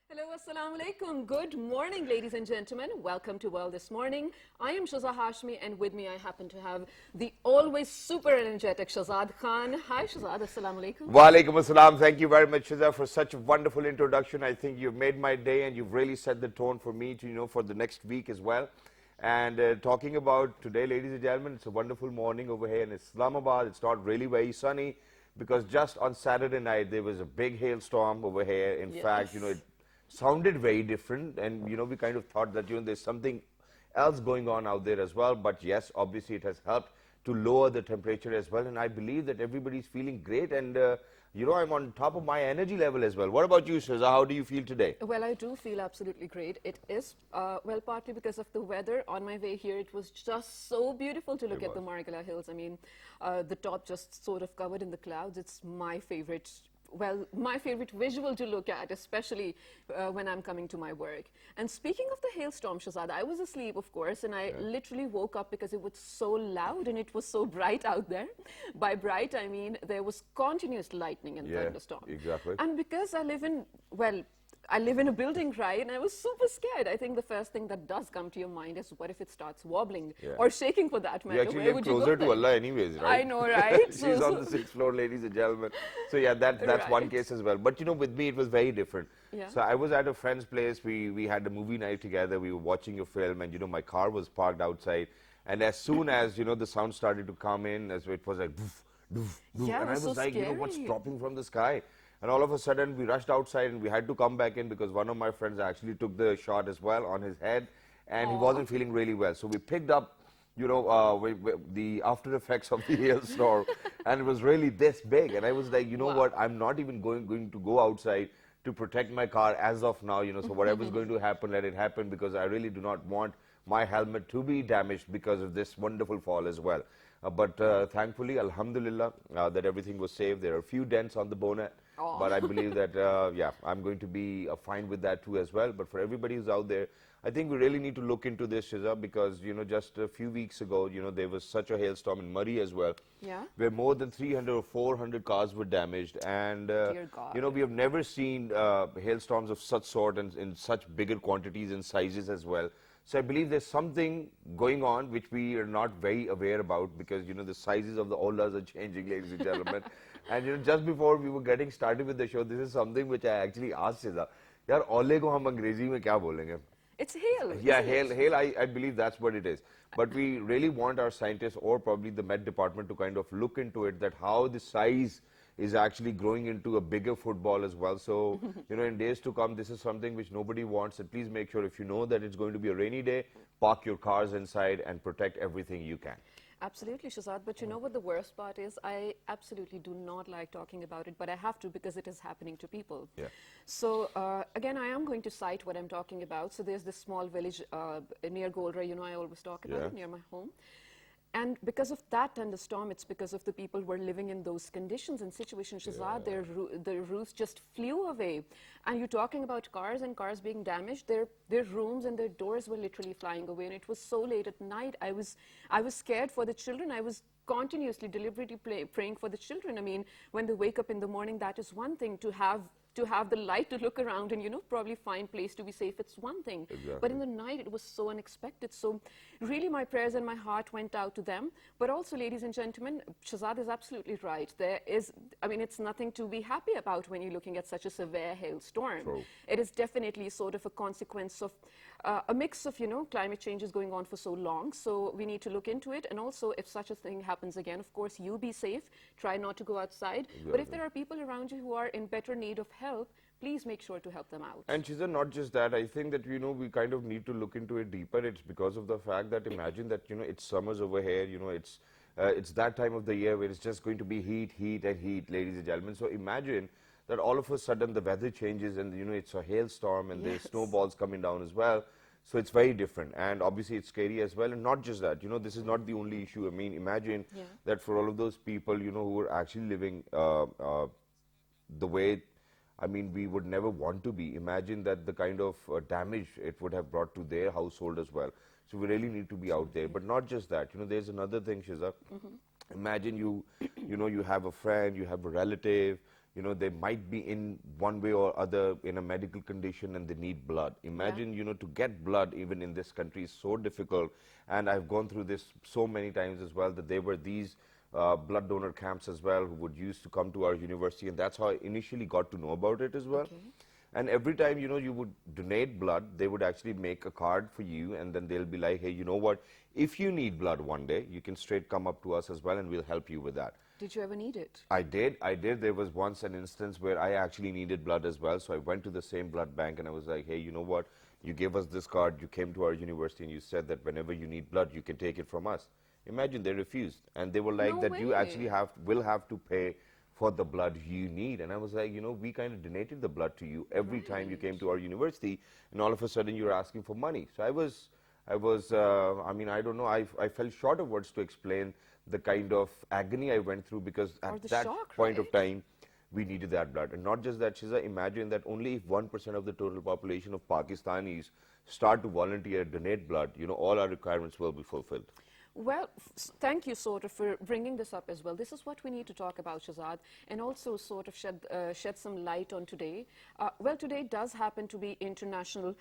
Hello, assalamu alaikum. Good morning, ladies and gentlemen. Welcome to World This Morning. I am Shaza Hashmi, and with me I happen to have the always super energetic Shazad Khan. Hi, Shazad. Assalamu alaikum. Walaikum assalam. Thank you very much, Shiza, for such a wonderful introduction. I think you've made my day and you've really set the tone for me to, for the next week as well. And talking about today, ladies and gentlemen, it's a wonderful morning over here in Islamabad. It's not really very sunny because just on Saturday night there was a big hailstorm over here. In fact, it sounded very different, and we kind of thought that there's something else going on out there as well. But yes, obviously it has helped to lower the temperature as well, and I believe that everybody's feeling great, and I'm on top of my energy level as well. What about you, Shaza? How do you feel today? Well, I do feel absolutely great. It is, well, partly because of the weather. On my way here, it was just so beautiful to look at the Margala Hills. I mean, the top just sort of covered in the clouds. It's my favorite. Well, my favorite visual to look at, especially when I'm coming to my work. And speaking of the hailstorm, Shazad, I was asleep, of course, and I literally woke up because it was so loud and it was so bright out there. By bright, I mean there was continuous lightning and thunderstorm. Exactly. And because I live in, well, I live in a building, right? And I was super scared. I think the first thing that does come to your mind is what if it starts wobbling or shaking for that matter? You actually live closer to Allah anyways, right? I know, right? She's on the 6th floor, ladies and gentlemen. So yeah, that's one case as well. But with me it was very different. Yeah. So I was at a friend's place. We had a movie night together. We were watching a film, and my car was parked outside. And as soon as the sound started to come in, as it was like doof, doof, doof. Yeah, And I was so like, scary. what's dropping from the sky? And all of a sudden, we rushed outside and we had to come back in because one of my friends actually took the shot as well on his head, and he wasn't feeling really well. So we picked up, the after effects of the hailstorm, and it was really this big. And I was like, what? I'm not even going to go outside to protect my car as of now. So whatever's going to happen, let it happen, because I really do not want my helmet to be damaged because of this wonderful fall as well. But thankfully, alhamdulillah, that everything was safe. There are a few dents on the bonnet. But I believe that, I'm going to be fine with that too as well. But for everybody who's out there, I think we really need to look into this, Shiza, because, just a few weeks ago, there was such a hailstorm in Murray as well, where more than 300 or 400 cars were damaged. And, Dear God. we have never seen hailstorms of such sort and in such bigger quantities and sizes as well. So I believe there's something going on which we are not very aware about, because, the sizes of the olas are changing, ladies and gentlemen. And, just before we were getting started with the show, this is something which I actually asked Shiza. Yaar, ole ko hum Angrezi mein kya bolenge? It's hail. Yeah, isn't it? hail, I believe that's what it is. But we really want our scientists or probably the Met department to kind of look into it, that how the size is actually growing into a bigger football as well. So, in days to come, this is something which nobody wants. And please make sure, if you know that it's going to be a rainy day, park your cars inside and protect everything you can. Absolutely, Shazad. But you know what the worst part is? I absolutely do not like talking about it, but I have to because it is happening to people. Yeah. So, again, I am going to cite what I'm talking about. So there's this small village near Golra, I always talk about it, near my home. And because of that thunderstorm, it's because of the people who are living in those conditions and situations, Shazad, their roofs just flew away. And you're talking about cars and cars being damaged, their rooms and their doors were literally flying away. And it was so late at night, I was scared for the children. I was continuously, deliberately praying for the children. I mean, when they wake up in the morning, that is one thing. To have the light to look around and, probably find place to be safe, it's one thing. Exactly. But in the night, it was so unexpected. So really, my prayers and my heart went out to them. But also, ladies and gentlemen, Shazad is absolutely right. It's nothing to be happy about when you're looking at such a severe hailstorm. True. It is definitely sort of a consequence of a mix of, climate change is going on for so long. So we need to look into it. And also, if such a thing happens again, of course, you be safe. Try not to go outside. Exactly. But if there are people around you who are in better need of help, please make sure to help them out. And Shiza, not just that, I think that, we kind of need to look into it deeper. It's because of the fact that, imagine that, it's summers over here, it's that time of the year where it's just going to be heat, and heat, ladies and gentlemen. So imagine that all of a sudden the weather changes and, it's a hailstorm and there's snowballs coming down as well. So it's very different, and obviously it's scary as well. And not just that, this is not the only issue. I mean, imagine that for all of those people, who are actually living the way, we would never want to be. Imagine that the kind of damage it would have brought to their household as well. So we really need to be out there. But not just that, there's another thing, Shiza. Imagine you have a friend, you have a relative, you know, they might be in one way or other in a medical condition and they need blood. Imagine, you know, to get blood even in this country is so difficult. And I've gone through this so many times as well, that there were these blood donor camps as well who would used to come to our university, and that's how I initially got to know about it as well. Okay. And every time, you know, you would donate blood, they would actually make a card for you, and then they'll be like, hey, you know what, if you need blood one day, you can straight come up to us as well and we'll help you with that. Did you ever need it? I did. There was once an instance where I actually needed blood as well. So I went to the same blood bank and I was like, hey, you know what? You gave us this card, you came to our university and you said that whenever you need blood, you can take it from us. Imagine they refused. And they were like, No that you way. actually will have to pay for the blood you need. And I was like, you know, we kind of donated the blood to you every time you came to our university, and all of a sudden you're asking for money. So I mean, I don't know, I fell short of words to explain the kind of agony I went through, because Or at the that shock, point of right? time, we needed that blood. And not just that, Shiza, imagine that only if 1% of the total population of Pakistanis start to volunteer and donate blood, you know, all our requirements will be fulfilled. Well, thank you sort of for bringing this up as well. This is what we need to talk about, Shahzad, and also sort of shed some light on today. Well, today does happen to be International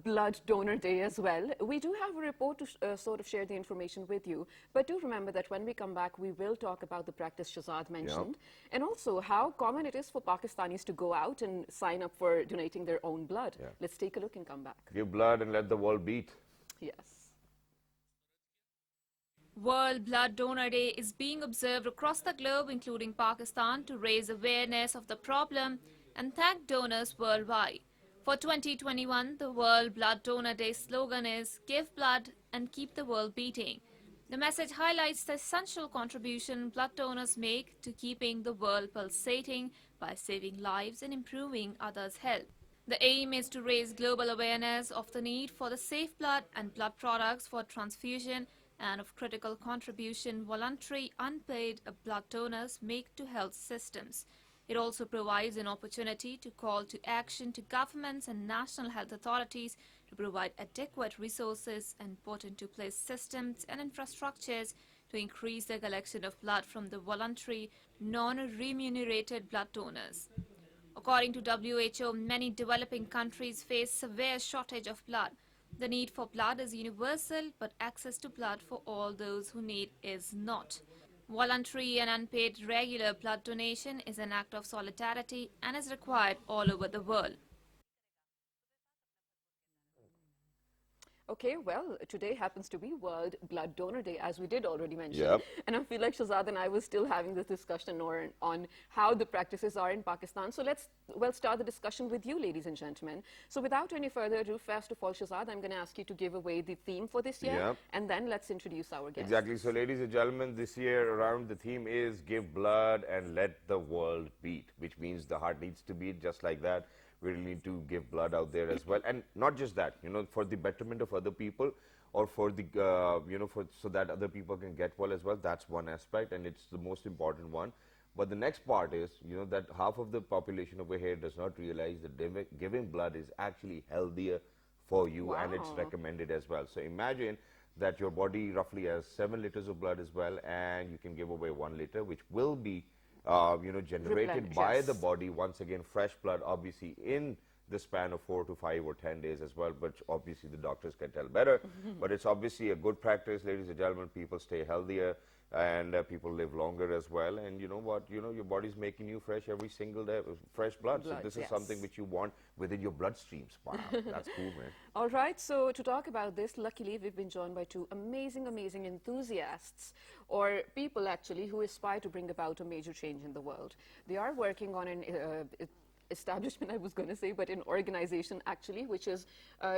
Blood Donor Day as well. We do have a report to sort of share the information with you, but do remember that when we come back, we will talk about the practice Shahzad mentioned, and also how common it is for Pakistanis to go out and sign up for donating their own blood. Yeah. Let's take a look and come back. Give blood and let the world beat. Yes. World Blood Donor Day is being observed across the globe, including Pakistan, to raise awareness of the problem and thank donors worldwide. For 2021, the World Blood Donor Day slogan is "Give blood and keep the world beating." The message highlights the essential contribution blood donors make to keeping the world pulsating by saving lives and improving others' health. The aim is to raise global awareness of the need for the safe blood and blood products for transfusion and of critical contribution voluntary unpaid blood donors make to health systems. It also provides an opportunity to call to action to governments and national health authorities to provide adequate resources and put into place systems and infrastructures to increase the collection of blood from the voluntary, non-remunerated blood donors. According to WHO, many developing countries face severe shortage of blood. The need for blood is universal, but access to blood for all those who need is not. Voluntary and unpaid regular blood donation is an act of solidarity and is required all over the world. Okay, well, today happens to be World Blood Donor Day, as we did already mention. Yep. And I feel like Shahzad and I were still having this discussion on how the practices are in Pakistan. So let's, well, start the discussion with you, ladies and gentlemen. So without any further ado, first of all, Shahzad, I'm going to ask you to give away the theme for this year. Yep. And then let's introduce our guests. Exactly. So, ladies and gentlemen, this year around the theme is "Give blood and let the world beat," which means the heart needs to beat just like that. We really need to give blood out there as well, and not just that, you know, for the betterment of other people, or for the you know, so that other people can get well as well. That's one aspect, and it's the most important one. But the next part is, you know, that half of the population over here does not realize that giving blood is actually healthier for you, and it's Wow. recommended as well. So imagine that your body roughly has 7 liters of blood as well, and you can give away 1 liter, which will be you know, generated Replenish, by yes. the body, once again, fresh blood, obviously in the span of 4 to 5 or 10 days as well, but obviously the doctors can tell better. But it's obviously a good practice, ladies and gentlemen. People stay healthier, and people live longer as well. And you know what, you know, your body's making you fresh every single day, fresh blood. So Blood, this is yes. something which you want within your bloodstreams. Wow, that's cool, man. All right, so to talk about this, luckily we've been joined by two amazing enthusiasts, or people actually who aspire to bring about a major change in the world. They are working on an establishment, I was going to say, but an organization actually, which is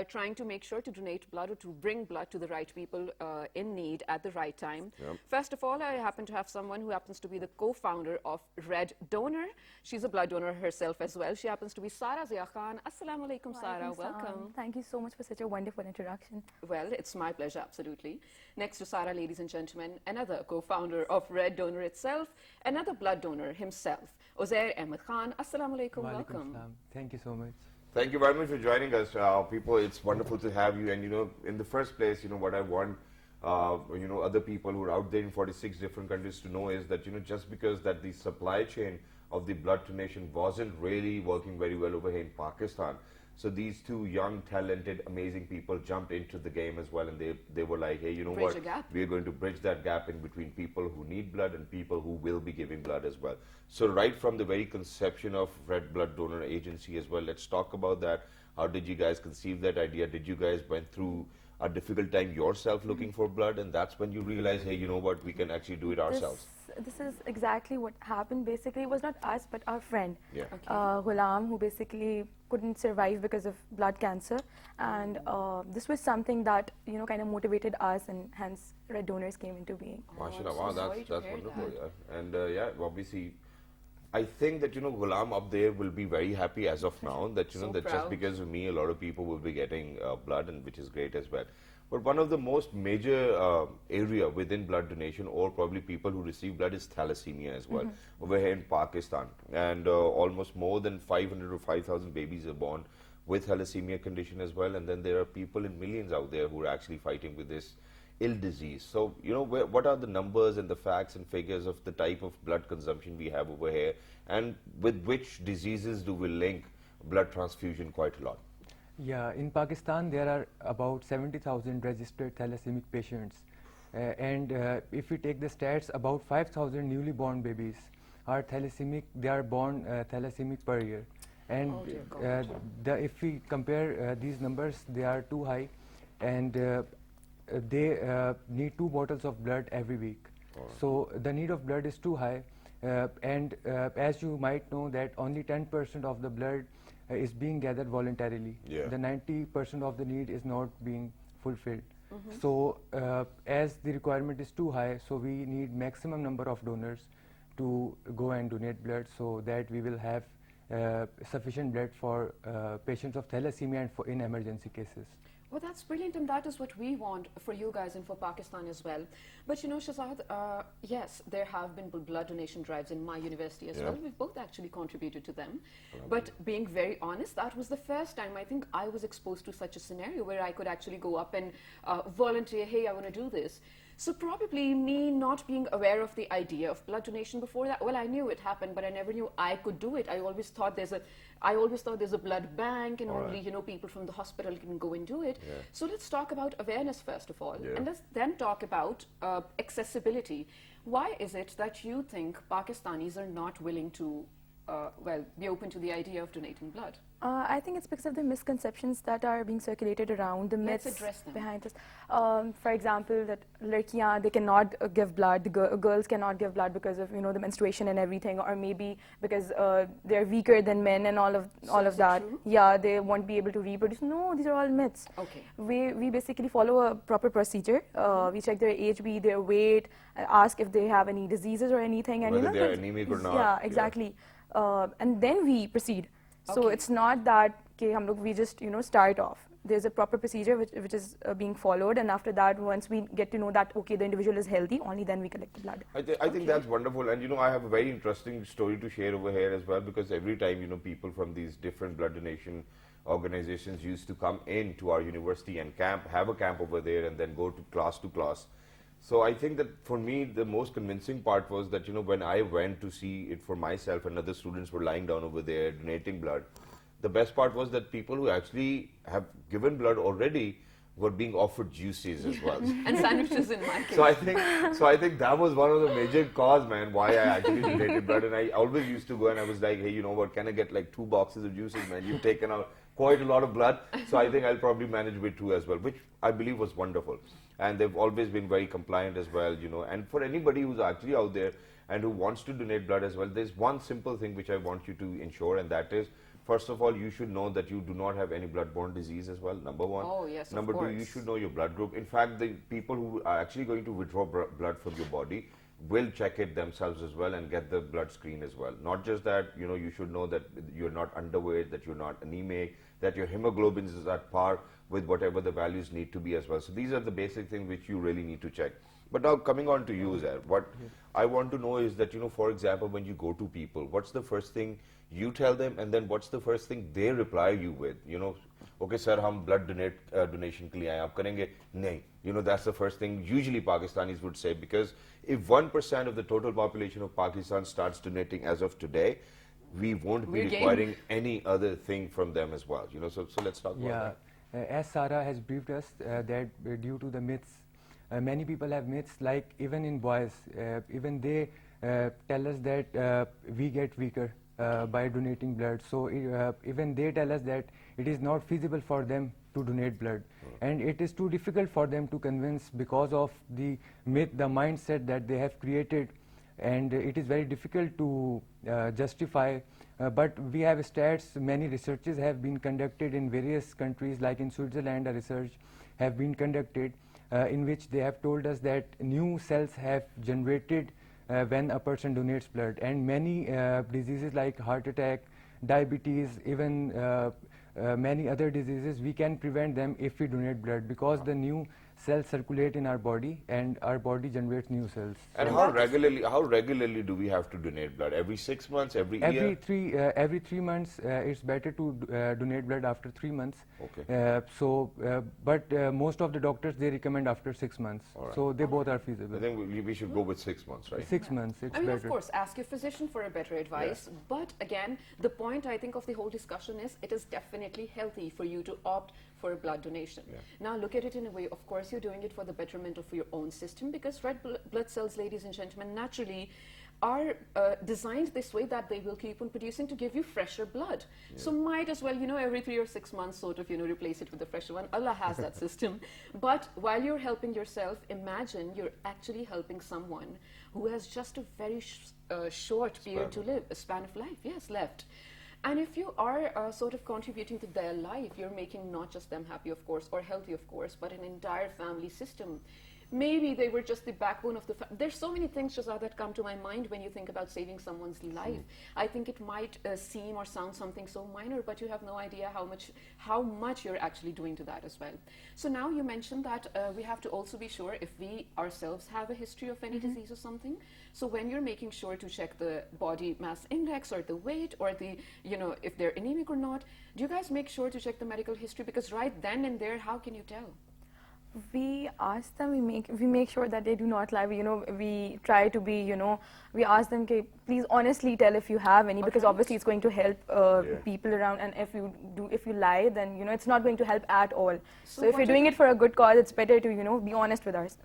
trying to make sure to donate blood or to bring blood to the right people in need at the right time. Yep. First of all, I happen to have someone who happens to be the co-founder of Red Donor. She's a blood donor herself as well. She happens to be Sara Zia Khan. Assalamu alaikum, Sara. Walaikum Welcome. salam. Thank you so much for such a wonderful introduction. Well, it's my pleasure, absolutely. Next to Sara, ladies and gentlemen, another co-founder of Red Donor itself, another blood donor himself, Uzair Ahmed Khan. Assalamu alaikum, welcome. Salam. Thank you so much. Thank you very much for joining us, people. It's wonderful to have you. And you know, in the first place, you know, what I want, you know, other people who are out there in 46 different countries to know is that, you know, just because that the supply chain of the blood donation wasn't really working very well over here in Pakistan. So these two young, talented, amazing people jumped into the game as well, and they were like, hey, you know Bridge what? a gap. We're going to bridge that gap in between people who need blood and people who will be giving blood as well. So right from the very conception of Red Blood Donor Agency as well, let's talk about that. How did you guys conceive that idea? Did you guys went through a difficult time yourself looking for blood, and that's when you realize, hey, you know what, we can actually do it ourselves? This is exactly what happened. Basically, it was not us, but our friend, Yeah. Ghulam, who basically couldn't survive because of blood cancer. And this was something that, kind of motivated us, and hence Red Donors came into being. MashaAllah, I'm wow, so sorry to that's hear wonderful. that. Yeah. And yeah, obviously, I think that, Ghulam up there will be very happy as of now that, So that just proud. because of me, a lot of people will be getting blood, and which is great as well. But one of the most major area within blood donation, or probably people who receive blood, is thalassemia as well, over here in Pakistan. And almost more than 500 or 5,000 babies are born with thalassemia condition as well. And then there are people in millions out there who are actually fighting with this ill disease. So, what are the numbers and the facts and figures of the type of blood consumption we have over here, and with which diseases do we link blood transfusion quite a lot? Yeah, in Pakistan there are about 70,000 registered thalassemia patients, and if we take the stats, about 5,000 newly born babies are thalassemia. They are born thalassemia per year, and Oh dear God. if we compare these numbers, they are too high, and they need 2 bottles of blood every week. So the need of blood is too high, and as you might know that only 10% of the blood is being gathered voluntarily. Yeah. The 90% of the need is not being fulfilled. So as the requirement is too high, so we need maximum number of donors to go and donate blood, so that we will have sufficient blood for patients of thalassemia and in emergency cases. Well, that's brilliant, and that is what we want for you guys and for Pakistan as well. But Shahzad, yes, there have been blood donation drives in my university as well. We've both actually contributed to them. But being very honest, that was the first time I think I was exposed to such a scenario where I could actually go up and volunteer, hey, I want to do this. So probably me not being aware of the idea of blood donation before that, well, I knew it happened, but I never knew I could do it. I always thought there's a blood bank, and only, people from the hospital can go and do it. Yeah. So let's talk about awareness first of all, Yeah. and let's then talk about accessibility. Why is it that you think Pakistanis are not willing to, be open to the idea of donating blood? I think it's because of the misconceptions that are being circulated around, the Let's myths address them. behind this. For example, that ladkiyan, they cannot give blood, the girls cannot give blood because of, the menstruation and everything, or maybe because they're weaker than men and all of is it that. true? Yeah, they won't be able to reproduce. No, these are all myths. Okay. We basically follow a proper procedure. We check their age, their weight, ask if they have any diseases or anything. And Whether they're anemic or not. Yeah, exactly. And then we proceed. So Okay. it's not that we just start off. There's a proper procedure which is being followed, and after that, once we get to know that okay, the individual is healthy, only then we collect the blood. I think that's wonderful, and I have a very interesting story to share over here as well, because every time people from these different blood donation organizations used to come in to our university and have a camp over there, and then go to class. So I think that for me the most convincing part was that when I went to see it for myself and other students were lying down over there donating blood, the best part was that people who actually have given blood already were being offered juices as well. And sandwiches in my case. So I think that was one of the major cause, man, why I actually donated blood. And I always used to go and I was like, hey, you know what, can I get like 2 boxes of juices, man? You've taken out quite a lot of blood. So I think I'll probably manage with 2 as well, which I believe was wonderful. And they've always been very compliant as well, And for anybody who's actually out there and who wants to donate blood as well, there's one simple thing which I want you to ensure, and that is, first of all, you should know that you do not have any blood-borne disease as well, number 1. Oh, yes, of Number 2, you course. should know your blood group. In fact, the people who are actually going to withdraw blood from your body will check it themselves as well and get the blood screen as well. Not just that, you should know that you're not underweight, that you're not anemic, that your hemoglobin is at par with whatever the values need to be as well. So these are the basic things which you really need to check. But now coming on to you, Zair, what I want to know is that, for example, when you go to people, what's the first thing you tell them, and then what's the first thing they reply you with? Okay, sir, हम blood donation के लिए आए, आप करेंगे? नहीं. You know, that's the first thing usually Pakistanis would say, because if 1% of the total population of Pakistan starts donating as of today, we won't be We're game. requiring any other thing from them as well. You know, so let's talk about that. As Sarah has briefed us, that due to the myths, many people have myths, like even in boys, even they tell us that we get weaker by donating blood. So even they tell us that it is not feasible for them to donate blood, and it is too difficult for them to convince because of the myth, the mindset that they have created, and it is very difficult to justify. But we have stats, many researches have been conducted in various countries, like in Switzerland a research have been conducted in which they have told us that new cells have generated when a person donates blood, and many diseases like heart attack, diabetes, even many other diseases, we can prevent them if we donate blood, because the new cells circulate in our body and our body generates new cells. And how regularly do we have to donate blood? Every 6 months, every year? Every 3 months. It's better to donate blood after 3 months. Okay. But most of the doctors, they recommend after 6 months. Right. So they both are feasible. I think we should go with 6 months, right? 6 months, it's I mean, better. of course, ask your physician for a better advice. But again, the point I think of the whole discussion is it is definitely healthy for you to opt for a blood donation. Now look at it in a way, of course, you're doing it for the betterment of your own system, because red blood cells, ladies and gentlemen, naturally are designed this way that they will keep on producing to give you fresher blood. So might as well, you know, every 3 or 6 months sort of, you know, replace it with a fresher one. Allah has that system. But while you're helping yourself, imagine you're actually helping someone who has just a very short period to live, a span of life, left. And if you are sort of contributing to their life, you're making not just them happy, of course, or healthy, of course, but an entire family system. Maybe they were just the backbone of the family. There's so many things, Shazad, that come to my mind when you think about saving someone's life. I think it might seem or sound something so minor, but you have no idea how much you're actually doing to that as well. So now you mentioned that we have to also be sure if we ourselves have a history of any disease or something. So when you're making sure to check the body mass index or the weight or the, you know, if they're anemic or not, do you guys make sure to check the medical history? Because right then and there, how can you tell? We ask them, we make sure that they do not lie. We try to be, we ask them, okay, please honestly tell if you have any, because obviously it's going to help people around, and if you lie, then it's not going to help at all. So if you're doing it for a good cause, it's better to be honest with us.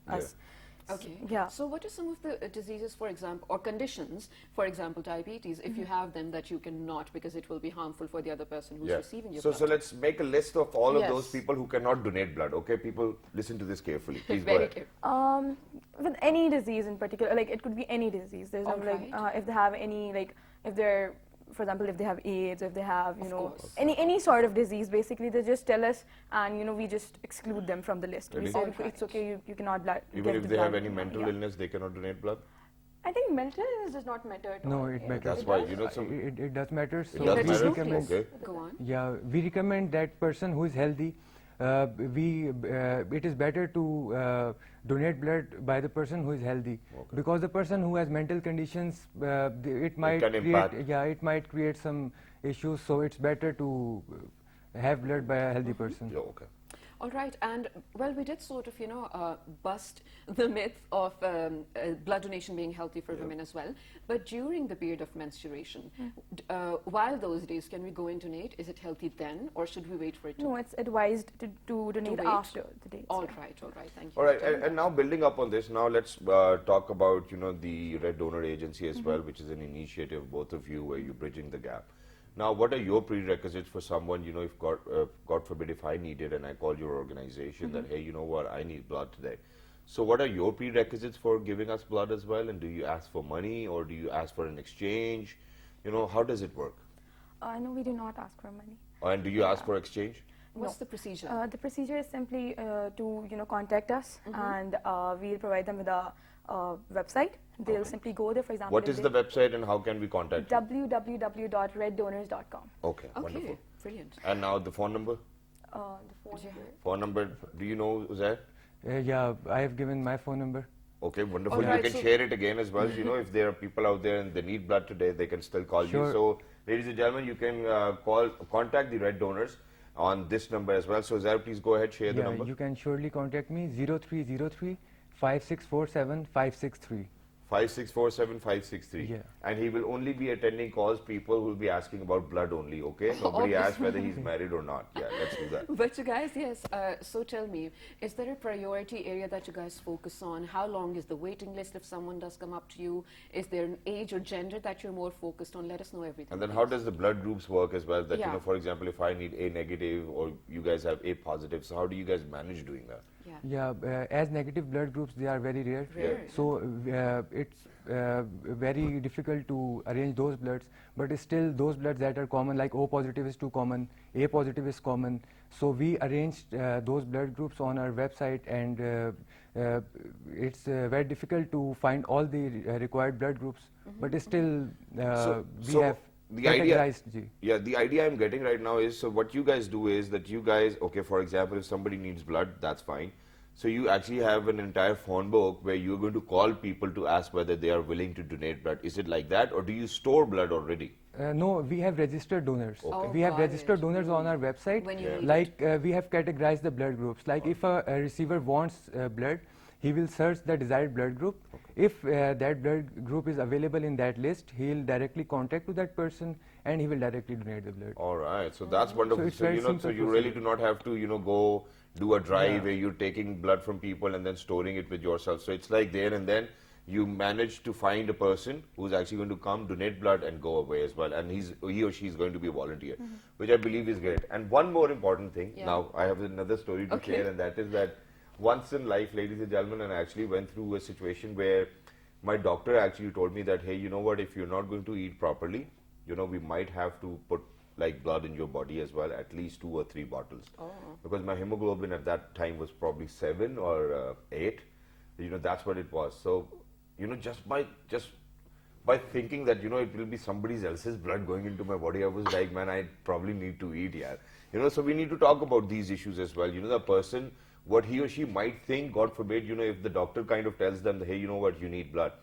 Okay. Yeah. So what are some of the diseases, for example, or conditions, for example, diabetes, if you have them, that you cannot, because it will be harmful for the other person who's receiving your blood? So let's make a list of all of those people who cannot donate blood. Okay, people, listen to this carefully. Please go ahead. With any disease in particular, like it could be any disease. There's if they have any, like if they're, for example, if they have AIDS, if they have, any sort of disease, basically they just tell us, and we just exclude them from the list. Really? We say it's okay, you cannot get Even if the they have blood. any mental illness, they cannot donate blood? I think mental illness does not matter at all. No, it matters. That's why, it does matter. So does we matter? recommend, Okay. Go on. yeah, we recommend that person who is healthy, it is better to donate blood by the person who is healthy, because the person who has mental conditions, it might create some issues. So it's better to have blood by a healthy person. Yeah, okay. All right, and well, we did sort of, bust the myth of blood donation being healthy for women as well. But during the period of menstruation, while those days, can we go and donate? Is it healthy then, or should we wait for it? No, it's advised to donate wait? after the dates. All right, thank you. All right, and now building up on this, now let's talk about, the Red Donor Agency as well, which is an initiative of both of you where you're bridging the gap. Now, what are your prerequisites for someone, if God forbid, if I need it and I call your organization that, hey, you know what, I need blood today. So what are your prerequisites for giving us blood as well? And do you ask for money, or do you ask for an exchange? How does it work? No, we do not ask for money. And do you ask for exchange? What's the procedure? The procedure is simply to contact us, and we'll provide them with a website. They'll simply go there, for example. What is the website and how can we contact you? www.reddonors.com. Okay, wonderful. Brilliant. And now the phone number? Phone number, do you know, Uzair? Yeah, I have given my phone number. Okay, wonderful. All right, you can share it again as well. If there are people out there and they need blood today, they can still call you. So, ladies and gentlemen, you can contact the Red Donors. on this number as well. So Zair, please go ahead, share the Yeah, number. you can surely contact me 0303 5647 563. 5647563. Yeah. And he will only be attending calls people who will be asking about blood only, okay? Nobody asks whether he's married or not. Yeah, let's do that. But you guys, yes, so tell me, is there a priority area that you guys focus on? How long is the waiting list if someone does come up to you? Is there an age or gender that you're more focused on? Let us know everything. And then how does the blood groups work as well? That, Yeah. for example, if I need A negative or you guys have A positive, so how do you guys manage doing that? Yeah, as negative blood groups, they are very rare. Rare, So it's very difficult to arrange those bloods. But still, those bloods that are common, like O positive is too common, A positive is common. So we arranged those blood groups on our website, and it's very difficult to find all the required blood groups. But still, we have the idea, categorized. Ji. yeah, the idea I'm getting right now is, so what you guys do is that you guys, okay, for example, if somebody needs blood, that's fine. So you actually have an entire phone book where you're going to call people to ask whether they are willing to donate blood. Is it like that, or do you store blood already? No, we have registered donors. Oh, We have got registered it. donors on our website. When you need Like we have categorized the blood groups. Like if a receiver wants blood, he will search the desired blood group. If that blood group is available in that list, he'll directly contact to that person and he will directly donate the blood. All right, so that's wonderful. So it's So, very you know, so simple you really procedure. do not have to, go do a drive Yeah. where you're taking blood from people and then storing it with yourself. So it's like there and then you manage to find a person who's actually going to come, donate blood and go away as well. And he or she is going to be a volunteer, which I believe is great. And one more important thing, Yeah. now I have another story to Okay. share, and that is that once in life, ladies and gentlemen, and I actually went through a situation where my doctor actually told me that, hey, you know what, if you're not going to eat properly, we might have to put like blood in your body as well, at least 2 or 3 bottles. Because my hemoglobin at that time was probably 7 or 8. That's what it was. So, just by thinking that, it will be somebody else's blood going into my body, I was like, man, I probably need to eat, yeah. So we need to talk about these issues as well. The person, what he or she might think, God forbid, if the doctor kind of tells them, hey, you know what, you need blood.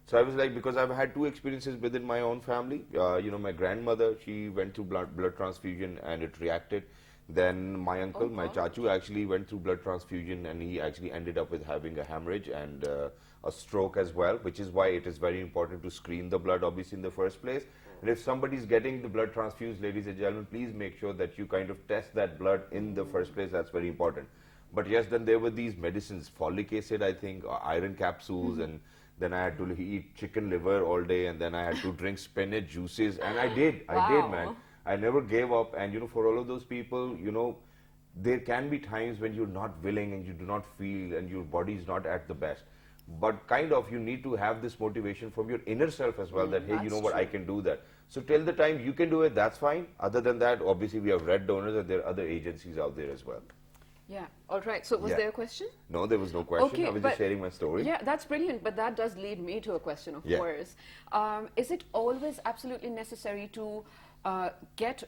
So I was like, because I've had 2 experiences within my own family. My grandmother, she went through blood transfusion and it reacted. Then my uncle, my chachu, actually went through blood transfusion and he actually ended up with having a hemorrhage and a stroke as well, which is why it is very important to screen the blood, obviously, in the first place. And if somebody is getting the blood transfused, ladies and gentlemen, please make sure that you kind of test that blood in the first place. That's very important. But yes, then there were these medicines, folic acid, I think, iron capsules, and then I had to eat chicken liver all day, and then I had to drink spinach juices, and I did, man. I never gave up, and for all of those people, there can be times when you're not willing and you do not feel and your body is not at the best. But kind of you need to have this motivation from your inner self as well, that, hey, you know what, I can do that. So till the time you can do it, that's fine. Other than that, obviously we have red donors and there are other agencies out there as well. Yeah, all right. So was Yeah. there a question? No, there was no question. Okay, I was but- just sharing my story. Yeah, that's brilliant, but that does lead me to a question, of Yeah. course. Is it always absolutely necessary to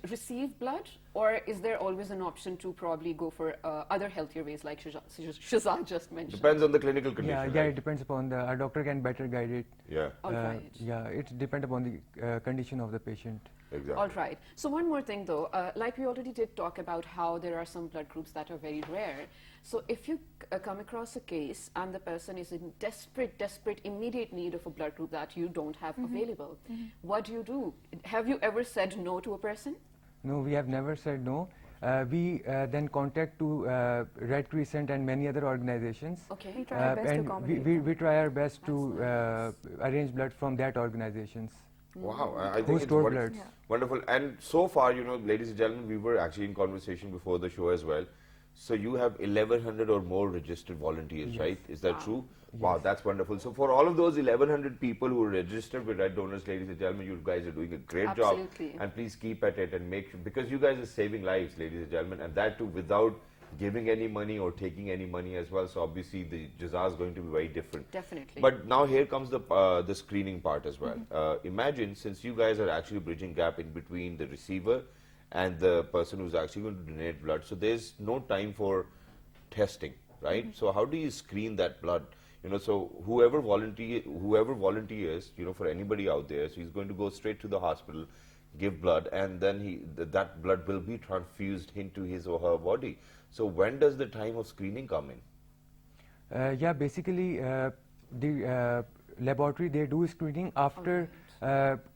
receive blood, or is there always an option to probably go for other healthier ways, like Shazad just mentioned? Depends on the clinical condition. Yeah, right? it depends upon our doctor can better guide it. Yeah, All right. Yeah, it depends upon the condition of the patient. exactly. All right. So one more thing, though, like we already did talk about how there are some blood groups that are very rare. So if you come across a case and the person is in desperate, immediate need of a blood group that you don't have available, what do? Have you ever said no to a person? No, we have never said no. We then contact to Red Crescent and many other organizations. Okay. We try our best to and accommodate we try our best to arrange blood from that organizations. Wow, I Who think it's store bloods. Yeah. wonderful. And so far, ladies and gentlemen, we were actually in conversation before the show as well. So you have 1,100 or more registered volunteers, Yes. right? Is that true? Wow, that's wonderful. So for all of those 1,100 people who are registered with Red Donors, ladies and gentlemen, you guys are doing a great Absolutely. job. And please keep at it and make sure, because you guys are saving lives, ladies and gentlemen, and that too without giving any money or taking any money as well. So obviously the jaza is going to be very different. Definitely. But now here comes the screening part as well. Imagine, since you guys are actually bridging gap in between the receiver and the person who's actually going to donate blood, so there's no time for testing, right? So how do you screen that blood? So whoever volunteers, for anybody out there, so he's going to go straight to the hospital, give blood, and then that blood will be transfused into his or her body. So when does the time of screening come in? Yeah, basically the laboratory, they do screening after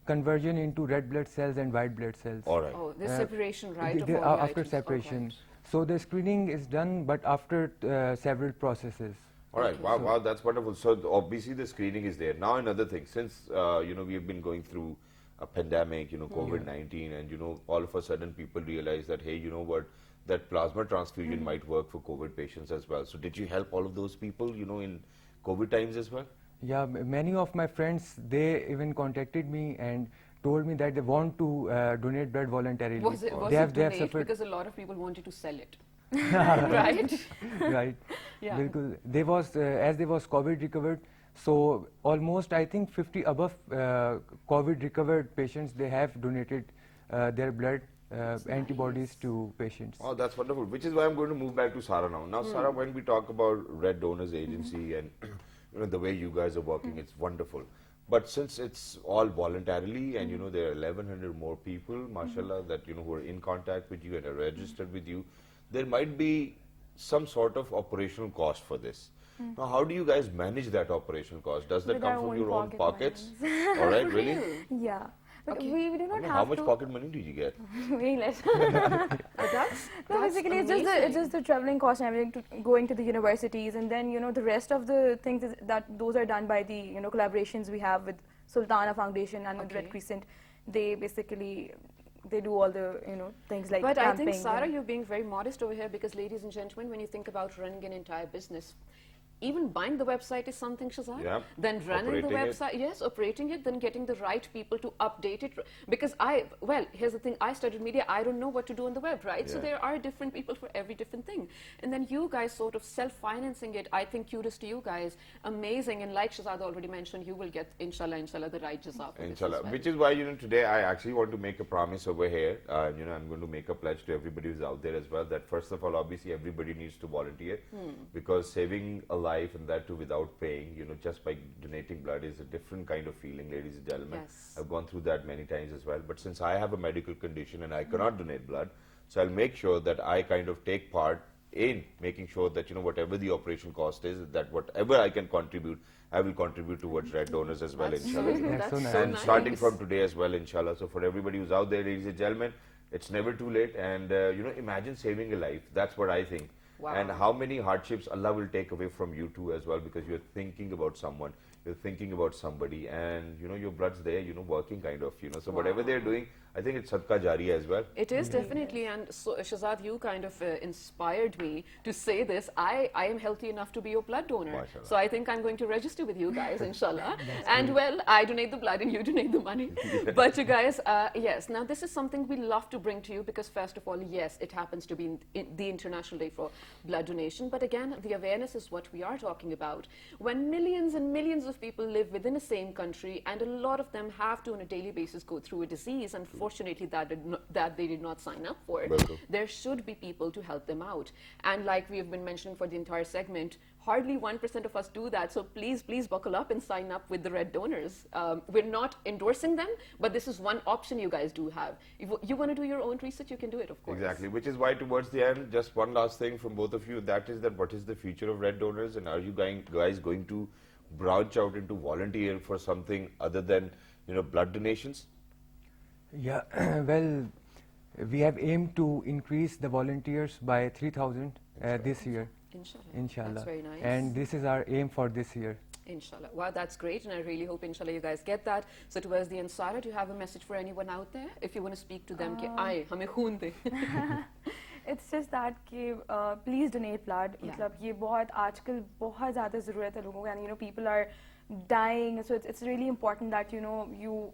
conversion into red blood cells and white blood cells. All right. Oh, this separation, right? They- of all the after items. separation. Right. So the screening is done, but after several processes. All right, wow, wow, that's wonderful. So obviously the screening is there. Now another thing, since we have been going through a pandemic, COVID-19, and all of a sudden people realize that, hey, you know what, that plasma transfusion might work for COVID patients as well. So did you help all of those people, in COVID times as well? Yeah, many of my friends, they even contacted me and told me that they want to donate blood voluntarily. Was it they have donate? suffered. Because a lot of people wanted to sell it. Right? Right. Yeah. Bilkul. They was as they was COVID recovered, so almost I think 50 above COVID recovered patients, they have donated their blood antibodies to patients. Oh, that's wonderful. Which is why I'm going to move back to Sara now. Now, Sara, when we talk about Red Donors Agency and the way you guys are working, it's wonderful. But since it's all voluntarily, and there are 1,100 more people, mashallah, that who are in contact with you and are registered with you, there might be some sort of operational cost for this. Now, how do you guys manage that operational cost? Does that With come our from own your own pocket pockets? monies. All right, really? Yeah. But Okay. we do not have How much to. pocket money did you get? Very less. But No, basically it's just the traveling cost and everything, to going to the universities, and then the rest of the things those are done by the collaborations we have with Sultana Foundation and with Red Okay. Crescent. They basically do all the things like But I think, camping Sara, and- you're being very modest over here because, ladies and gentlemen, when you think about running an entire business, even buying the website is something, Shazad. Yeah. Then running the Operating it. website, yes, operating it, then getting the right people to update it. Because here's the thing, I studied media, I don't know what to do on the web, right? So Yeah. there are different people for every different thing. And then you guys sort of self-financing it, I think kudos to you guys. Amazing. And like Shazad already mentioned, you will get, inshallah, the right jaza for this as Inshallah. well. Which is why, today I actually want to make a promise over here. I'm going to make a pledge to everybody who's out there as well that first of all, obviously, everybody needs to volunteer because saving a life and that too without paying, just by donating blood is a different kind of feeling, ladies and gentlemen. Yes. I've gone through that many times as well. But since I have a medical condition and I cannot donate blood, so I'll make sure that I kind of take part in making sure that, whatever the operation cost is, that whatever I can contribute, I will contribute towards Red Donors as well, That's inshallah. so, That's that's so so nice. And nice. starting from today as well, inshallah. So for everybody who's out there, ladies and gentlemen, it's never too late. And, imagine saving a life. That's what I think. Wow. And how many hardships Allah will take away from you too as well, because you're thinking about someone, you're thinking about somebody, and, your blood's there, working kind of, So whatever they're doing, I think it's sadqa jariya as well. It is definitely, and so Shazad, you kind of inspired me to say this. I am healthy enough to be your blood donor, Mashallah. so I think I'm going to register with you guys, inshallah. And well, I donate the blood and you donate the money. But you guys, yes. Now this is something we love to bring to you because first of all, yes, it happens to be the International Day for Blood Donation. But again, the awareness is what we are talking about. When millions and millions of people live within the same country, and a lot of them have to on a daily basis go through a disease, unfortunately that they did not sign up for, Welcome. there should be people to help them out. And like we have been mentioning for the entire segment, hardly 1% of us do that. So please, please buckle up and sign up with the Red Donors. We're not endorsing them, but this is one option you guys do have. If you want to do your own research, you can do it, of course. Exactly, which is why towards the end, just one last thing from both of you, that is that what is the future of Red Donors, and are you guys going to branch out into volunteer for something other than, blood donations? Yeah, well, we have aimed to increase the volunteers by 3,000 this year, Inshallah. inshallah. That's very nice. And this is our aim for this year. Inshallah. Wow, that's great. And I really hope, inshallah, you guys get that. So towards the end, Sara, do you have a message for anyone out there? If you want to speak to them, hame khoon de. It's just that कि please donate blood. Yeah. मतलब ये बहुत आजकल बहुत ज़्यादा ज़रूरत है लोगों को, and people are dying, so it's really important that you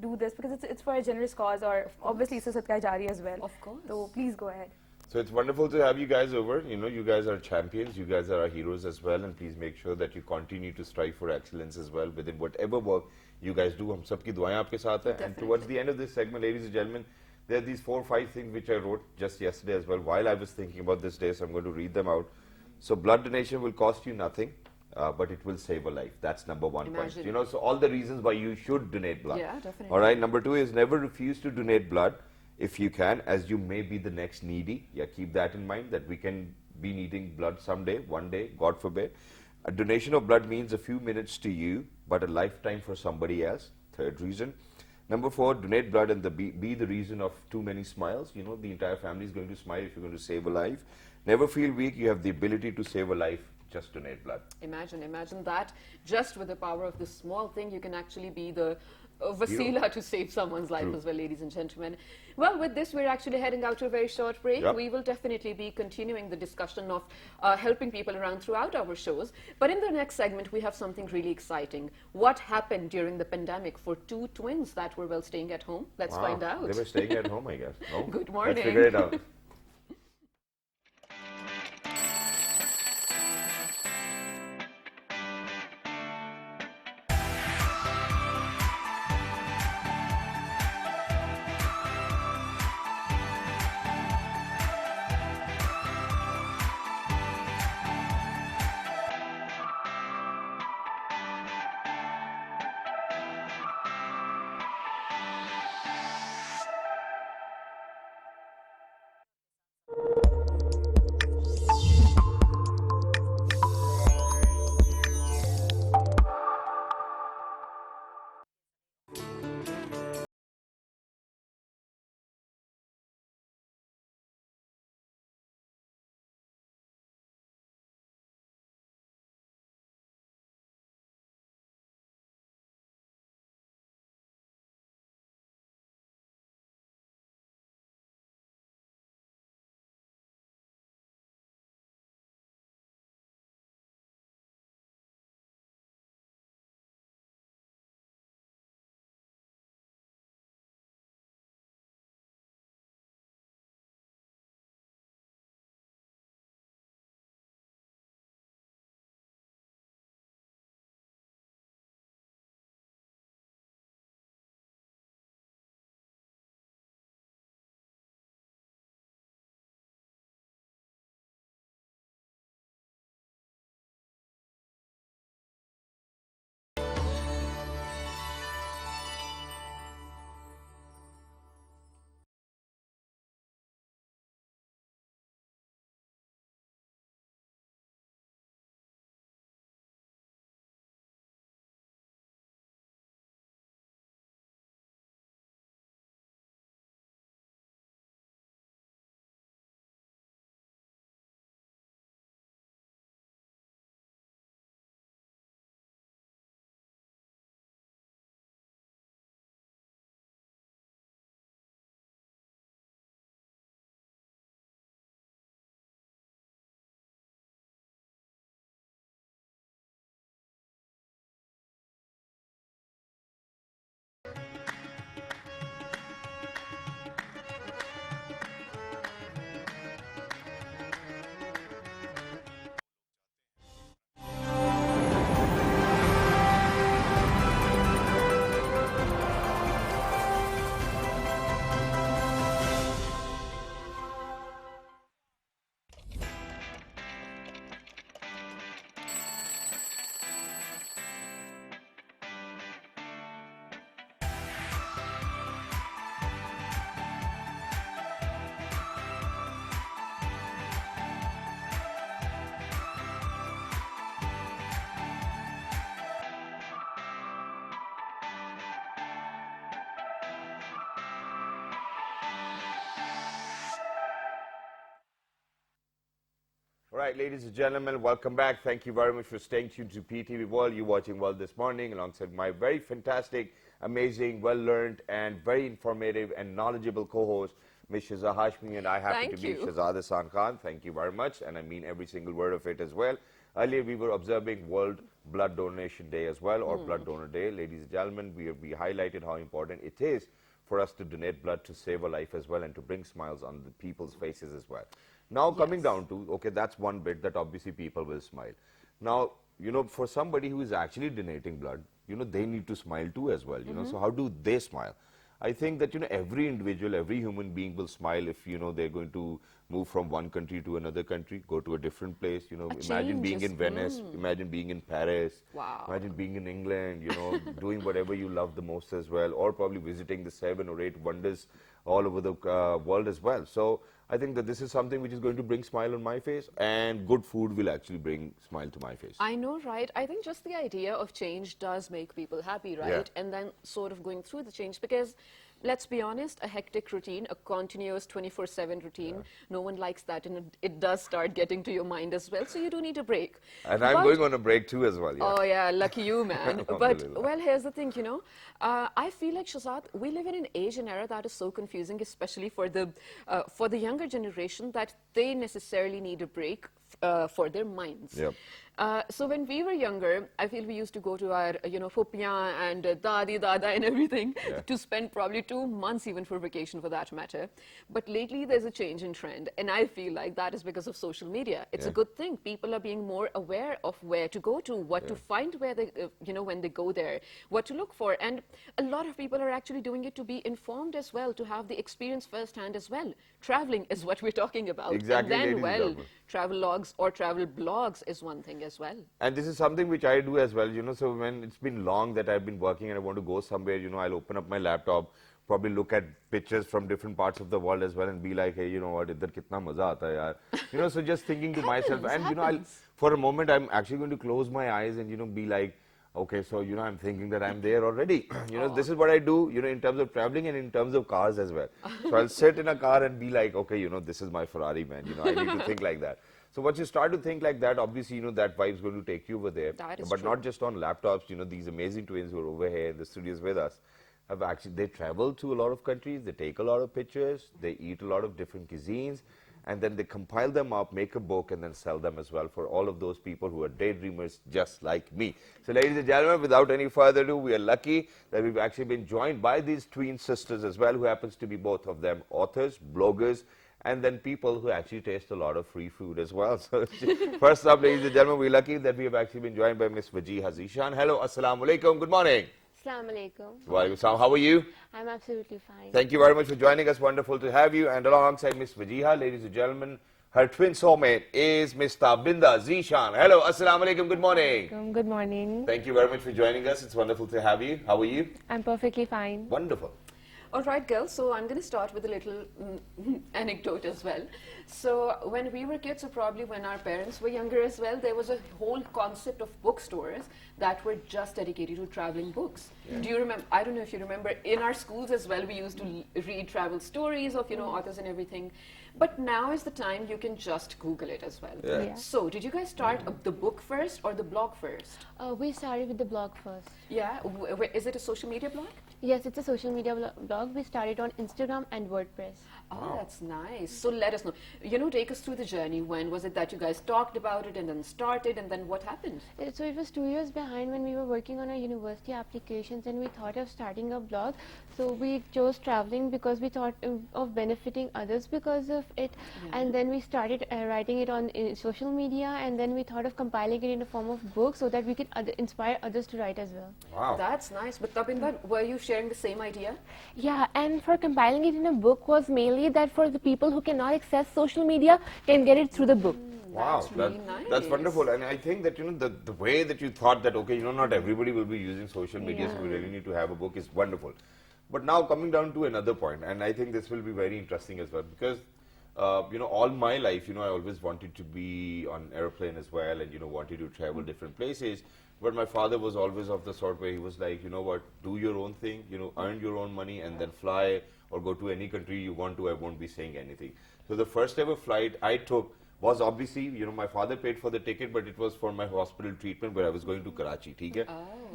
do this because it's for a generous cause, or obviously it's a sadqa jari as well. Of course. So please go ahead. So it's wonderful to have you guys over. You guys are champions, you guys are our heroes as well, and please make sure that you continue to strive for excellence as well within whatever work you guys do. Hum sabki duaएं आपके साथ हैं. And towards the end of this segment, ladies and gentlemen, there are these 4 or 5 things which I wrote just yesterday as well while I was thinking about this day, so I'm going to read them out. So blood donation will cost you nothing. but it will save a life. That's number one point. Imagine. You know, so all the reasons why you should donate blood. Yeah, definitely. All right. Number two is never refuse to donate blood if you can, as you may be the next needy. Yeah, keep that in mind, that we can be needing blood someday, one day, God forbid. A donation of blood means a few minutes to you, but a lifetime for somebody else. Third reason. Number four, donate blood and be the reason of too many smiles. You know, the entire family is going to smile if you're going to save a life. Never feel weak. You have the ability to save a life. Just donate blood. Imagine that. Just with the power of this small thing, you can actually be the wasila to save someone's life as well, ladies and gentlemen. Well, with this, we're actually heading out to a very short break. Yep. We will definitely be continuing the discussion of helping people around throughout our shows. But in the next segment, we have something really exciting. What happened during the pandemic for two twins that were, well, staying at home? Let's find out. They were staying at home, I guess. No? Good morning. Let's figure it out. All right, ladies and gentlemen, welcome back. Thank you very much for staying tuned to PTV World. You're watching World This Morning alongside my very fantastic, amazing, well-learned, and very informative and knowledgeable co-host, Ms. Shaza Hashmi, and I happen to be Shahzad Hassan Khan. Thank you very much, and I mean every single word of it as well. Earlier, we were observing World Blood Donation Day as well, or Blood Donor Day. Ladies and gentlemen, we highlighted how important it is for us to donate blood to save a life as well and to bring smiles on the people's faces as well. Now, coming down to, okay, that's one bit that obviously people will smile. Now, you know, for somebody who is actually donating blood, you know, they need to smile too as well, you know, so how do they smile? I think that, every individual, every human being will smile if, they're going to move from one country to another country, go to a different place, imagine being in Venice, imagine being in Paris, Wow. imagine being in England, doing whatever you love the most as well, or probably visiting the 7 or 8 wonders all over the world as well. So I think that this is something which is going to bring smile on my face, and good food will actually bring smile to my face. I know, right? I think just the idea of change does make people happy, right? Yeah. And then sort of going through the change, because let's be honest, a hectic routine, a continuous 24/7 routine, no one likes that, and it does start getting to your mind as well. So you do need a break. And I'm going on a break too as well. Yeah. Oh yeah, lucky you, man. But Alhamdulillah. well, here's the thing, I feel like, Shazad, we live in an age and era that is so confusing, especially for the younger generation, that they necessarily need a break for their minds. Yep. So when we were younger, I feel we used to go to our, Phupiyan and Dadi, Dada and everything to spend probably 2 months even for vacation for that matter. But lately there's a change in trend, and I feel like that is because of social media. It's a good thing. People are being more aware of where to go to, what to find where they, when they go there, what to look for. And a lot of people are actually doing it to be informed as well, to have the experience firsthand as well. Traveling is what we're talking about. Exactly, And ladies then, and well, gentlemen. travel logs or travel blogs is one thing as well. And this is something which I do as well, so when it's been long that I've been working and I want to go somewhere, I'll open up my laptop, probably look at pictures from different parts of the world as well and be like, hey, you know what, idhar kitna maza aata hai yaar. So just thinking to myself, and I'll, for a moment, I'm actually going to close my eyes and, be like, okay, so, I'm thinking that I'm there already. This is what I do, in terms of traveling and in terms of cars as well. So I'll sit in a car and be like, okay, this is my Ferrari, man, I need to think like that. So once you start to think like that, obviously, that vibe's going to take you over there. That is but true. not just on laptops, these amazing twins who are over here in the studios with us, they travel to a lot of countries, they take a lot of pictures, they eat a lot of different cuisines, and then they compile them up, make a book, and then sell them as well for all of those people who are daydreamers just like me. So ladies and gentlemen, without any further ado, we are lucky that we've actually been joined by these twin sisters as well, who happens to be both of them authors, bloggers, and then people who actually taste a lot of free food as well. So first up, ladies and gentlemen, we're lucky that we have actually been joined by Miss Wajeeha Zishan. Hello, assalamu alaikum, good morning. Assalamu alaikum. Walaikum salam. How are you? I'm absolutely fine. Thank you very much for joining us. Wonderful to have you. And alongside Miss Wajeeha, ladies and gentlemen, her twin soulmate is Miss Tabinda Zishan. Hello, assalamu alaikum, good morning. Good morning. Thank you very much for joining us. It's wonderful to have you. How are you? I'm perfectly fine. Wonderful. All right, girls, so I'm going to start with a little anecdote as well. So when we were kids, or probably when our parents were younger as well, there was a whole concept of bookstores that were just dedicated to traveling books. Do you remember? I don't know if you remember, in our schools as well, we used to read travel stories of, authors and everything. But now is the time you can just Google it as well. Yeah. Yeah. So did you guys start the book first or the blog first? We started with the blog first. Yeah, is it a social media blog? Yes, it's a social media blog. We started on Instagram and WordPress. Oh, that's nice. So let us know. Take us through the journey. When was it that you guys talked about it and then started, and then what happened? So it was 2 years behind when we were working on our university applications, and we thought of starting a blog. So we chose traveling because we thought of benefiting others because of it. And then we started writing it on social media, and then we thought of compiling it in the form of books so that we could inspire others to write as well. Wow. That's nice. But Tabinda, were you sharing the same idea? Yeah, and for compiling it in a book was mainly that for the people who cannot access social media can get it through the book. Wow, That's really nice. That's wonderful. And I think that, the way that you thought that, okay, not everybody will be using social media, so we really need to have a book is wonderful. But now coming down to another point, and I think this will be very interesting as well, because, all my life, I always wanted to be on airplane as well, and, wanted to travel different places. But my father was always of the sort where he was like, you know what, do your own thing, earn your own money and then fly or go to any country you want to. I won't be saying anything. So the first ever flight I took was obviously, my father paid for the ticket, but it was for my hospital treatment where I was going to Karachi. Okay?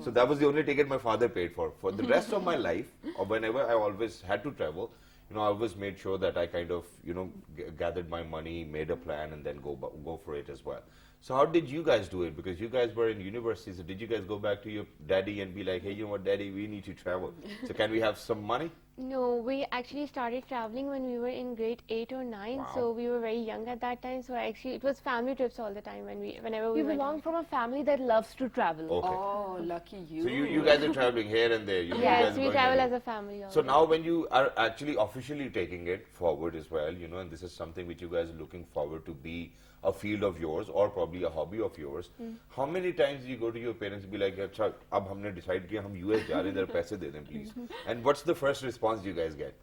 So that was the only ticket my father paid for. For the rest of my life, or whenever I always had to travel, I always made sure that I kind of, gathered my money, made a plan, and then go for it as well. So how did you guys do it? Because you guys were in university, so did you guys go back to your daddy and be like, hey, you know what, daddy, we need to travel. So can we have some money? No, we actually started traveling when we were in grade 8 or 9, Wow. so we were very young at that time. So actually, it was family trips all the time whenever we We went belong out. from a family that loves to travel. Okay. Oh, lucky you. So you guys are traveling here and there. You guys Yes, are we going travel everywhere. as a family. So always. now when you are actually officially taking it forward as well, and this is something which you guys are looking forward to be a field of yours or probably a hobby of yours, how many times do you go to your parents and be like, "अच्छा, अब हमने decide किया हम US जा रहे हैं, जरा पैसे दे दें please." And what's the first response you guys get?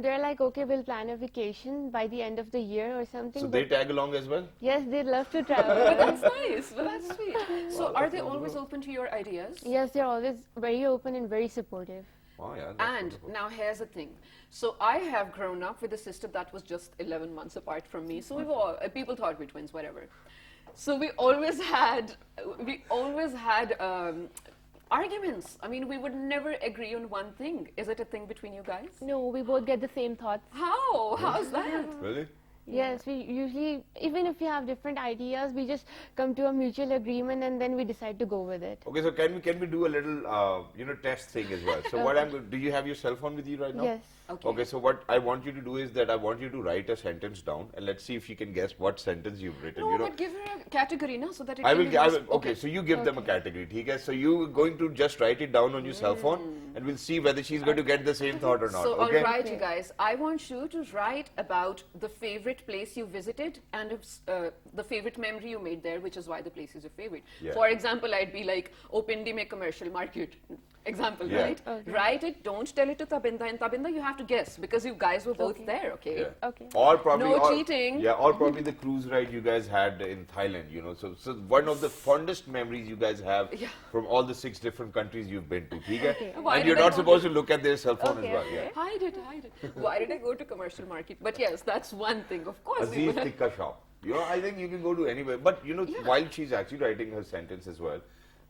They're like, okay, we'll plan a vacation by the end of the year or something. So they but tag along as well? yes, they love to travel. But that's nice. Well, that's sweet. So are they always open to your ideas? Yes, they're always very open and very supportive. Oh yeah. That's And wonderful. now here's the thing. So I have grown up with a sister that was just 11 months apart from me. So we were all, people thought we were twins, whatever. So we always had arguments. I mean, we would never agree on one thing. Is it a thing between you guys? No, we both get the same thoughts. How? How's that? Really? Yes, we usually, even if we have different ideas, we just come to a mutual agreement and then we decide to go with it. Okay, so can we do a little test thing as well? So what do you have your cell phone with you right now? Yes. Okay, so what I want you to do is that I want you to write a sentence down and let's see if you can guess what sentence you've written. No, but give her a category, no, so that it I can will, be I more will, okay, so you give them a category, okay? So you're going to just write it down on your cell phone and we'll see whether she's going to get the same thought or not, So, okay? all right, you guys, I want you to write about the favorite place you visited and the favorite memory you made there, which is why the place is your favorite. Yeah. For example, I'd be like, Pindi mein commercial market. Example, Yeah. right? Okay. Write it, don't tell it to Tabinda. And Tabinda, you have to guess because you guys were both there, okay? Yeah. Okay. Or probably No cheating. Yeah, or probably the cruise ride you guys had in Thailand, So one of the fondest memories you guys have Yeah. from all the 6 different countries you've been to, okay? Why And did you're I not go supposed to look at their cell phone Okay, as well. okay. Yeah. Hide it, hide it. Why did I go to commercial market? But yes, that's one thing. Of course, we Aziz would have. Tikka shop. I think you can go to anywhere. But while she's actually writing her sentence as well,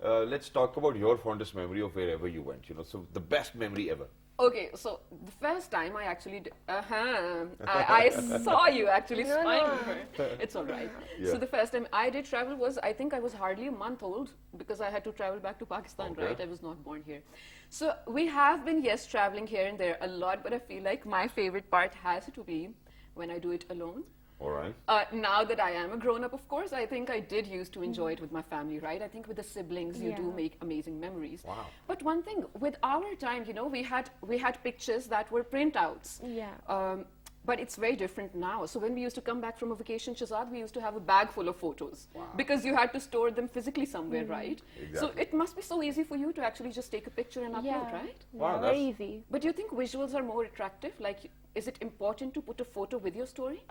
let's talk about your fondest memory of wherever you went. So the best memory ever. Okay, so the first time I actually, I saw you actually spying on her. It's all right. Yeah. So the first time I did travel was, I think I was hardly a month old because I had to travel back to Pakistan, Okay. right? I was not born here. So we have been, yes, traveling here and there a lot, but I feel like my favorite part has to be when I do it alone. All right. Now that I am a grown-up, of course, I think I did used to enjoy it with my family, right? I think with the siblings, you do Yeah. make amazing memories. Wow. But one thing, with our time, we had pictures that were printouts. Yeah. But it's very different now. So when we used to come back from a vacation, Shazad, we used to have a bag full of photos because you had to store them physically somewhere, right? So Exactly. it must be so easy for you to actually just take a picture and upload, Yeah. right? Wow, Yeah, that's- very easy. But do you think visuals are more attractive? Like, is it important to put a photo with your story?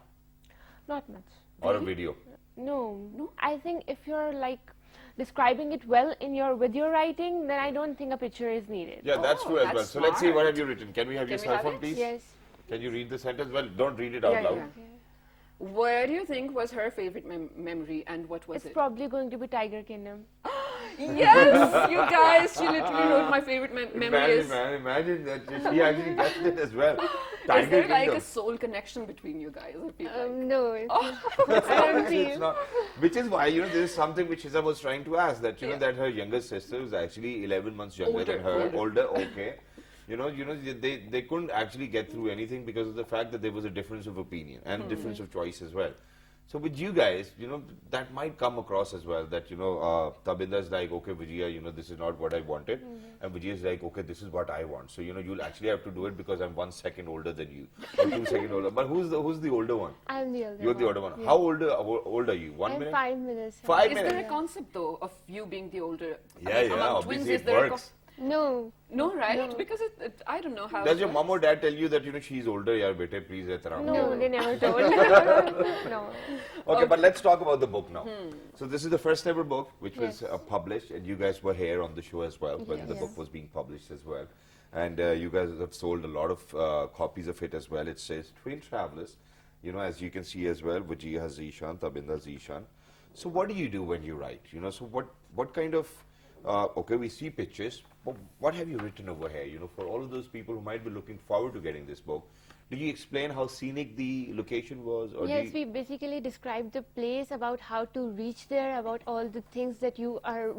Not much. Or a video. No. I think if you're like describing it well with your writing, then I don't think a picture is needed. Yeah, that's Oh, true as well. that's So let's see what smart. have you written. Can we have your Can we cell have phone, it? please? Yes. Can you read the sentence? Well, don't read it out Yeah, loud. yeah. Where do you think was her favorite memory and what was It's it? probably going to be Tiger Kingdom. Yes, you guys, she literally wrote my favorite memory is. Imagine that she actually guessed it as well. Is Tiger there like Kingdom. a soul connection between you guys? I feel like. No, it's It's I don't not- see it's you. not. Which is why, there is something which Shiza was trying to ask, that, Yeah. that her younger sister is actually 11 months younger than her. Older. Okay. They couldn't actually get through anything because of the fact that there was a difference of opinion and difference of choice as well. So with you guys, that might come across as well, that, Tabinda is like, okay, Vijaya, this is not what I wanted. And Vijaya is like, okay, this is what I want. So, you'll actually have to do it because I'm 1 second older than you. Or 2 seconds older. But who's the older one? I'm the older You're the older one. How old are you? 1 I'm minute? 5 minutes. 5 Is minutes? there a concept though of you being the older? Yeah, among twins, obviously is it there a works. No. No, right? No. Because I don't know how. Does it your works. mom or dad tell you that, she's older, yaar, bete, please, ehtram. No, they never told. No. Okay, but let's talk about the book now. So this is the first ever book which was Yes. published, and you guys were here on the show as well when the Yes. book was being published as well. And you guys have sold a lot of copies of it as well. It says Twin Travelers, as you can see as well, Vijaya has Zishan, Tabinda Zishan. So what do you do when you write? So what kind of, okay, we see pictures, but what have you written over here? For all of those people who might be looking forward to getting this book, Did you explain how scenic the location was? Or Yes, we basically described the place, about how to reach there, about all the things that you are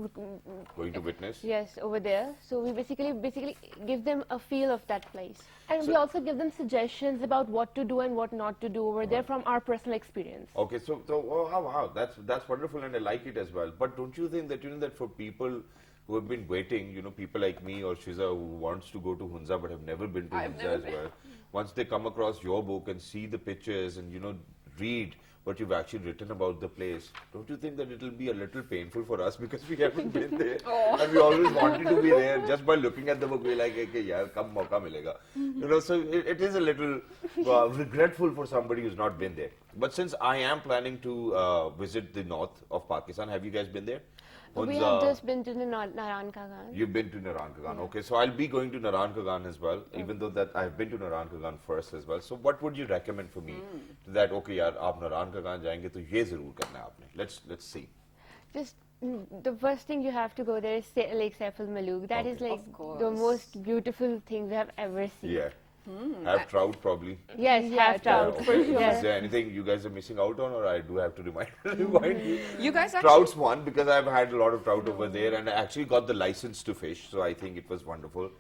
going to witness? yes, over there. So we basically give them a feel of that place. And we also give them suggestions about what to do and what not to do over there from our personal experience. Okay, so oh, wow, that's wonderful, and I like it as well. But don't you think that that for people who have been waiting, people like me or Shiza who wants to go to Hunza but have never been to Hunza as well, once they come across your book and see the pictures and read what you've actually written about the place, don't you think that it'll be a little painful for us because we haven't been there and we always wanted to be there? Just by looking at the book, we're like, okay, yaar, kam mauka milega. So it is a little regretful for somebody who's not been there. But since I am planning to visit the north of Pakistan, have you guys been there? We have just been to the Naran Kagan. You've been to Naran Kagan, okay. So I'll be going to Naran Kagan as well, even though that I've been to Naran Kagan first as well. So what would you recommend for me? That, okay, yaar, aap Naran Kagan jayenge to ye zarur karna hai aapne. Let's see. Just the first thing you have to go there is Lake Saif al-Malook. That is like the most beautiful thing we have ever seen. Yeah. Have trout probably. Yes, have trout. Okay. For sure. Is there anything you guys are missing out on, or I do have to remind you? You guys actually... Trout's one, because I've had a lot of trout over there and I actually got the license to fish, so I think it was wonderful.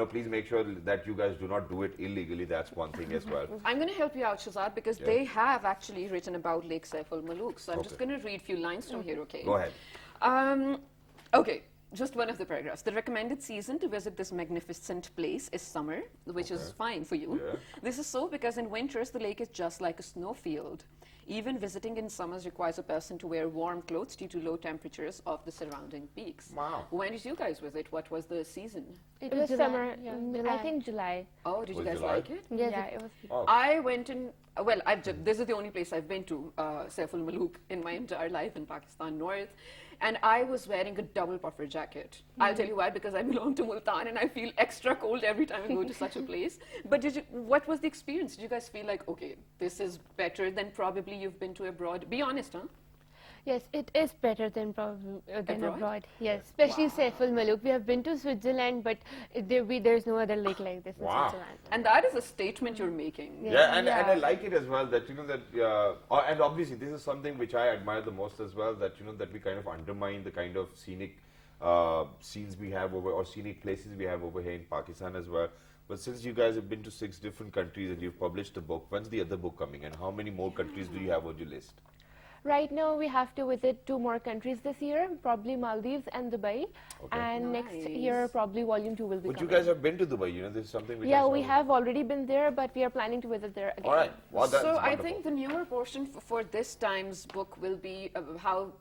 Please make sure that you guys do not do it illegally. That's one thing as well. I'm going to help you out, Shazad, because they have actually written about Lake Saif al-Malook. So I'm just going to read a few lines from here, okay? Go ahead. Okay. Just one of the paragraphs. The recommended season to visit this magnificent place is summer, which is fine for you. Yeah. This is so because in winters, the lake is just like a snowfield. Even visiting in summers requires a person to wear warm clothes due to low temperatures of the surrounding peaks. Wow. When did you guys visit? What was the season? It was July, summer, yeah. I think July. Oh, did you Was guys July? like it? Yes, Yeah, it was. Oh. I went in, well, this is the only place I've been to, Saif al-Malook, in my entire life in Pakistan North. And I was wearing a double puffer jacket. I'll tell you why, because I belong to Multan and I feel extra cold every time I go to such a place. But what was the experience? Did you guys feel like, okay, this is better than probably you've been to abroad? Be honest, huh? Yes, it is better than than Abroad? abroad. Yes, especially Saif al-Malook. We have been to Switzerland, but there's no other lake like this in Wow. Switzerland. And that is a statement you're making. Yeah, and I like it as well that and obviously this is something which I admire the most as well, that that we kind of undermine the kind of scenic scenes we have over, or scenic places we have over here in Pakistan as well. But since you guys have been to 6 different countries and you've published a book, when's the other book coming, and how many more countries do you have on your list? Right now, we have to visit 2 more countries this year, probably Maldives and Dubai. Okay. And next Nice. year, probably volume 2 will be But coming. you guys have been to Dubai, this is something which I Yeah, saw. we have already been there, but we are planning to visit there again. All right. Well, that's So I wonderful. think the newer portion for this time's book will be how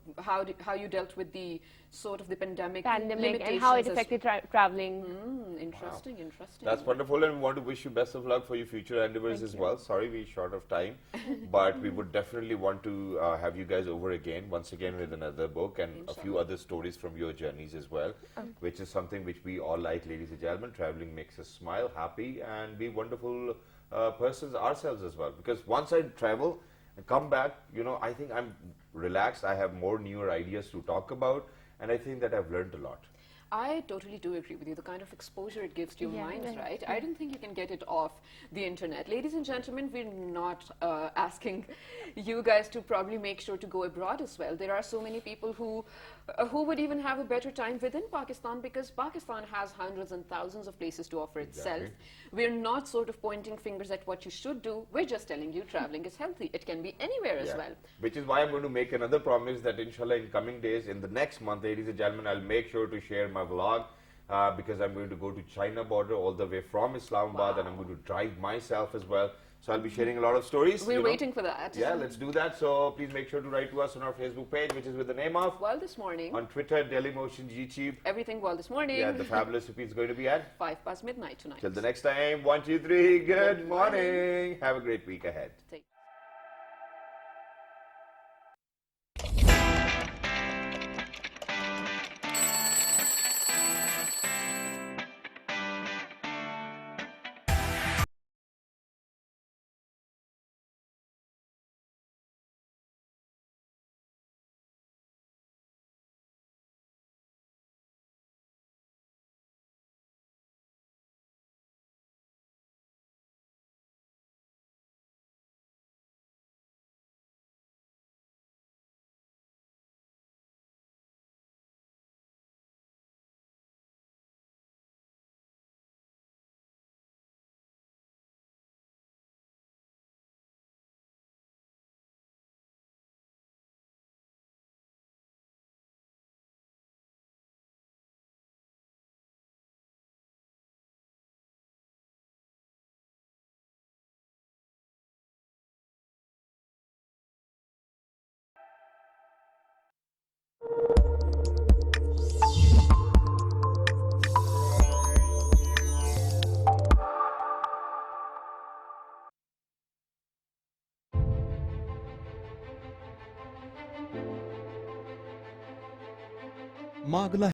you dealt with the sort of the pandemic And how it limitations as- affected traveling. Interesting, interesting. That's wonderful, and we want to wish you best of luck for your future endeavors as well. Sorry we're short of time, but we would definitely want to have you guys over again, once again with another book and a few other stories from your journeys as well, which is something which we all like, ladies and gentlemen. Traveling makes us smile, happy, and be wonderful persons ourselves as well. Because once I travel and come back, I think I'm relaxed. I have more newer ideas to talk about, and I think that I've learned a lot. I totally do agree with you. The kind of exposure it gives to your Yeah. minds, right? I don't think you can get it off the internet. Ladies and gentlemen, we're not asking you guys to probably make sure to go abroad as well. There are so many people who would even have a better time within Pakistan, because Pakistan has hundreds and thousands of places to offer itself. We're not sort of pointing fingers at what you should do. We're just telling you traveling is healthy. It can be anywhere as well. Which is why I'm going to make another promise that inshallah in coming days, in the next month, ladies and gentlemen, I'll make sure to share my vlog, because I'm going to go to China border all the way from Islamabad, and I'm going to drive myself as well. So I'll be sharing a lot of stories. We're waiting for that. Yeah, let's do that. So please make sure to write to us on our Facebook page, which is with the name of, Well, this morning, on Twitter, Dailymotion YouTube. everything well this morning, Yeah, the fabulous repeat is going to be at. 5 past midnight tonight. Till the next time, 1, 2, 3, good morning. Have a great week ahead. Take मां अगला